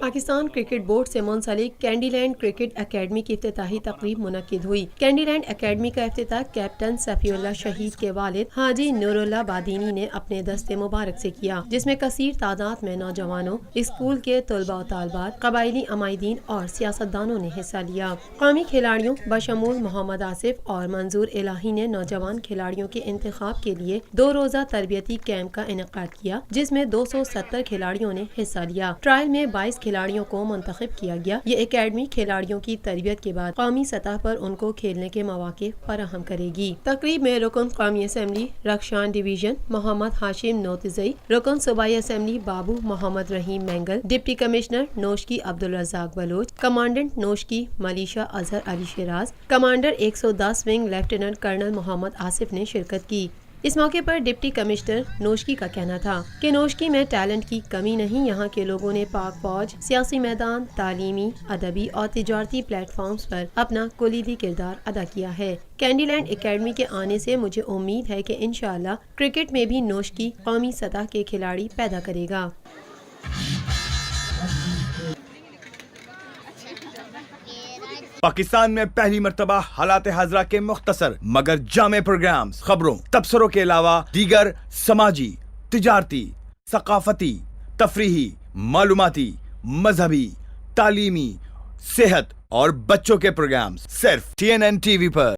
Pakistan cricket board से मुंसलिक candy land cricket academy की इफ्तिताही तकरीब मुनक्किद हुई। कैंडी लैंड अकेडमी का इफ्तिताह कैप्टन सफीउल्लाह शहीद के वालिद हाजी नूरुल्लाह बादीनी ने अपने दस्ते मुबारक से किया, जिसमें कसीर तादाद में नौजवानों, स्कूल के तलबा व तालबात, कबायली अमायदीन और सियासतदानों ने हिस्सा लिया। कौमी खिलाड़ियों बशमूल मोहम्मद आसिफ और मंजूर इलाही ने नौजवान खिलाड़ियों के इंतखाब के लिए 2 रोज़ा तरबियती कैंप का इनेकाद किया, जिसमें 270 खिलाड़ियों ने हिस्सा लिया। ट्रायल में 22 खिलाड़ियों को मुंतखब किया गया। ये एकेडमी खिलाड़ियों की तरबियत के बाद कौमी सतह पर उनको खेलने के मौके फराहम करेगी। तकरीब में रुकन कौमी असम्बली रक्षान डिवीजन मोहम्मद हाशिम नोतजई, रुकन सूबाई assembly Babu Muhammad Rahim Mengal, deputy commissioner Noshki Abdul Razzaq Baloch, commandant Noshki militia Azhar Ali Shiraz, commander 110 wing lieutenant colonel Muhammad Asif ने शिरकत की। इस मौके पर डिप्टी कमिश्नर नोशकी का कहना था कि नोशकी में टैलेंट की कमी नहीं, यहाँ के लोगों ने पाक फौज, सियासी मैदान, तालीमी, अदबी और तिजारती प्लेटफॉर्म्स पर अपना कुलीदी किरदार अदा किया है। कैंडी लैंड एकेडमी के आने से मुझे उम्मीद है कि इंशाअल्लाह क्रिकेट में भी नोशकी कौमी सतह के खिलाड़ी पैदा करेगा। पाकिस्तान में पहली मर्तबा हालात हाजरा के मुख्तसर मगर जामे प्रोग्राम्स, खबरों, तबसरों के अलावा दीगर समाजी, तिजारती, सकाफती, तफरीही, मालूमाती, मजहबी, तालीमी, सेहत और बच्चों के प्रोग्राम्स सिर्फ TNN TV पर।